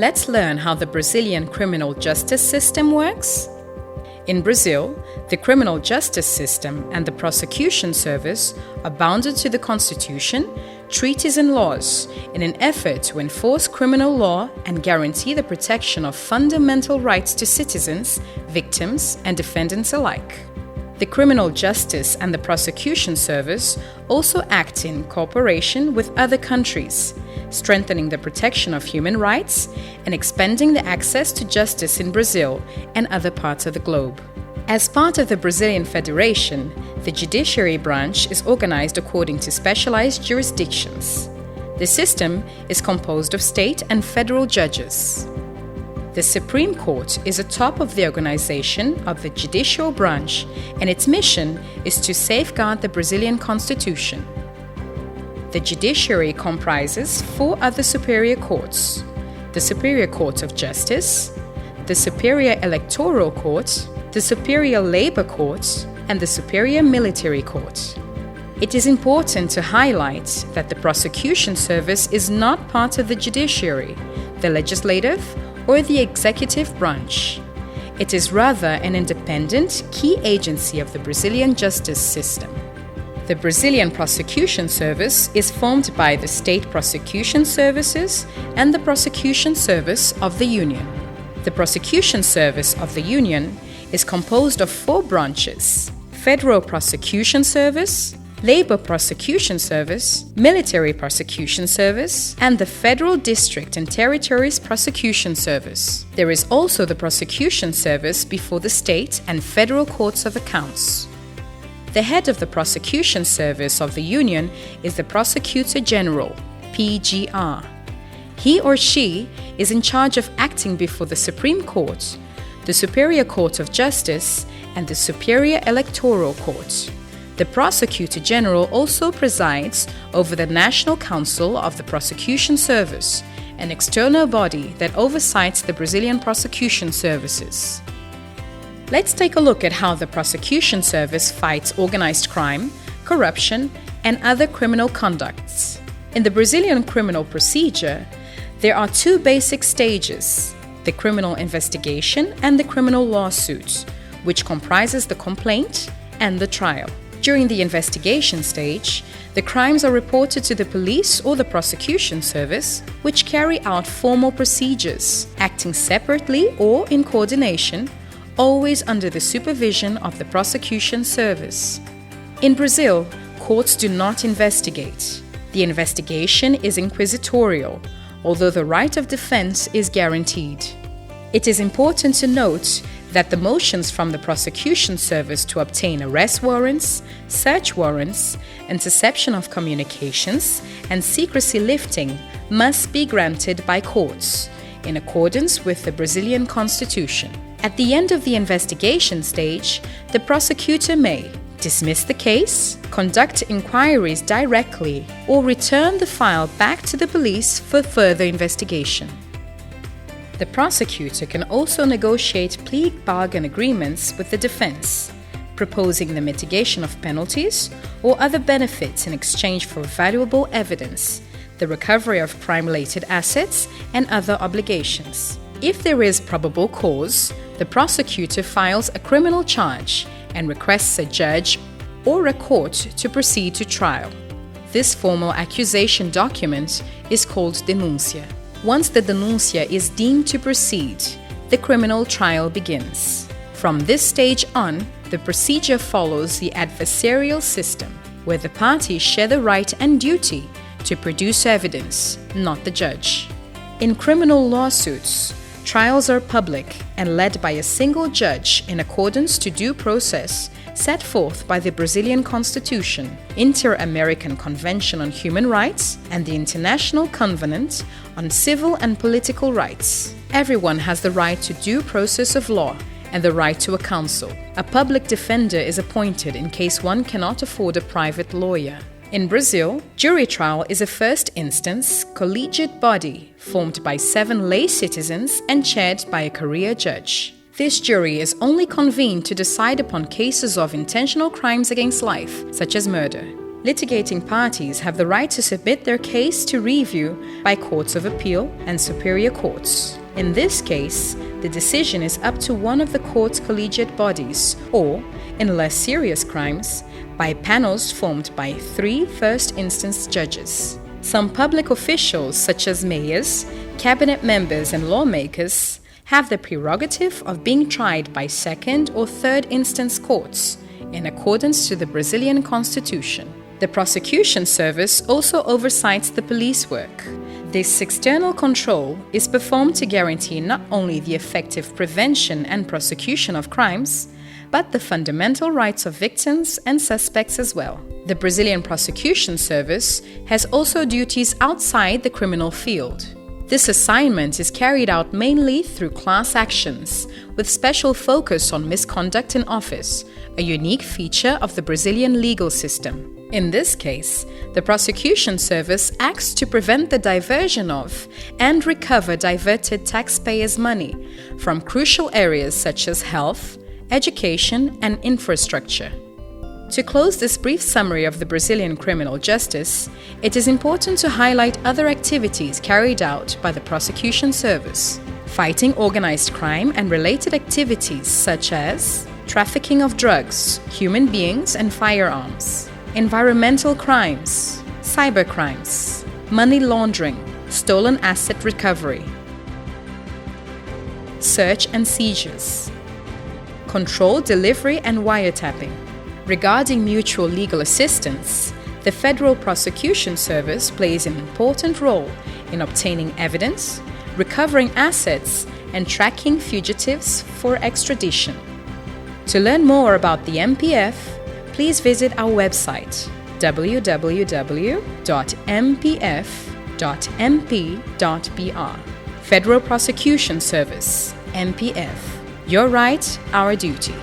Let's learn how the Brazilian criminal justice system works. In Brazil, the criminal justice system and the prosecution service are bounded to the Constitution, treaties and laws in an effort to enforce criminal law and guarantee the protection of fundamental rights to citizens, victims, and defendants alike. The criminal justice and the prosecution service also act in cooperation with other countries, strengthening the protection of human rights and expanding the access to justice in Brazil and other parts of the globe. As part of the Brazilian Federation, the judiciary branch is organized according to specialized jurisdictions. The system is composed of state and federal judges. The Supreme Court is atop of the organization of the judicial branch, and its mission is to safeguard the Brazilian Constitution. The judiciary comprises 4 other superior courts: the Superior Court of Justice, the Superior Electoral Court, the Superior Labor Court, and the Superior Military Court. It is important to highlight that the prosecution service is not part of the judiciary, the legislative, or the executive branch. It is rather an independent, key agency of the Brazilian justice system. The Brazilian Prosecution Service is formed by the State Prosecution Services and the Prosecution Service of the Union. The Prosecution Service of the Union is composed of 4 branches: Federal Prosecution Service, Labor Prosecution Service, Military Prosecution Service, and the Federal District and Territories Prosecution Service. There is also the Prosecution Service before the state and federal courts of accounts. The head of the Prosecution Service of the Union is the Prosecutor General, PGR. He or she is in charge of acting before the Supreme Court, the Superior Court of Justice, and the Superior Electoral Court. The Prosecutor General also presides over the National Council of the Prosecution Service, an external body that oversees the Brazilian prosecution services. Let's take a look at how the prosecution service fights organized crime, corruption, and other criminal conducts. In the Brazilian criminal procedure, there are 2 basic stages: the criminal investigation and the criminal lawsuit, which comprises the complaint and the trial. During the investigation stage, the crimes are reported to the police or the prosecution service, which carry out formal procedures, acting separately or in coordination, always under the supervision of the prosecution service. In Brazil, courts do not investigate. The investigation is inquisitorial, although the right of defense is guaranteed. It is important to note that the motions from the prosecution service to obtain arrest warrants, search warrants, interception of communications, and secrecy lifting must be granted by courts, in accordance with the Brazilian Constitution. At the end of the investigation stage, the prosecutor may dismiss the case, conduct inquiries directly, or return the file back to the police for further investigation. The prosecutor can also negotiate plea bargain agreements with the defense, proposing the mitigation of penalties or other benefits in exchange for valuable evidence, the recovery of crime-related assets, and other obligations. If there is probable cause, the prosecutor files a criminal charge and requests a judge or a court to proceed to trial. This formal accusation document is called denúncia. Once the denúncia is deemed to proceed, the criminal trial begins. From this stage on, the procedure follows the adversarial system, where the parties share the right and duty to produce evidence, not the judge. In criminal lawsuits, trials are public and led by a single judge in accordance to due process set forth by the Brazilian Constitution, Inter-American Convention on Human Rights, and the International Covenant on Civil and Political Rights. Everyone has the right to due process of law and the right to a counsel. A public defender is appointed in case one cannot afford a private lawyer. In Brazil, jury trial is a first instance, collegiate body formed by 7 lay citizens and chaired by a career judge. This jury is only convened to decide upon cases of intentional crimes against life, such as murder. Litigating parties have the right to submit their case to review by courts of appeal and superior courts. In this case, the decision is up to one of the court's collegiate bodies, or, in less serious crimes, by panels formed by 3 first-instance judges. Some public officials, such as mayors, cabinet members, and lawmakers, have the prerogative of being tried by second or third-instance courts, in accordance to the Brazilian Constitution. The Prosecution Service also oversees the police work. This external control is performed to guarantee not only the effective prevention and prosecution of crimes, but the fundamental rights of victims and suspects as well. The Brazilian Prosecution Service has also duties outside the criminal field. This assignment is carried out mainly through class actions, with special focus on misconduct in office, a unique feature of the Brazilian legal system. In this case, the Prosecution Service acts to prevent the diversion of and recover diverted taxpayers' money from crucial areas such as health, education, and infrastructure. To close this brief summary of the Brazilian criminal justice, it is important to highlight other activities carried out by the Prosecution Service: fighting organized crime and related activities such as trafficking of drugs, human beings, and firearms, environmental crimes, cybercrimes, money laundering, stolen asset recovery, search and seizures, control, delivery, and wiretapping. Regarding mutual legal assistance, the Federal Prosecution Service plays an important role in obtaining evidence, recovering assets, and tracking fugitives for extradition. To learn more about the MPF, please visit our website www.mpf.mp.br. Federal Prosecution Service, MPF. Your right, our duty.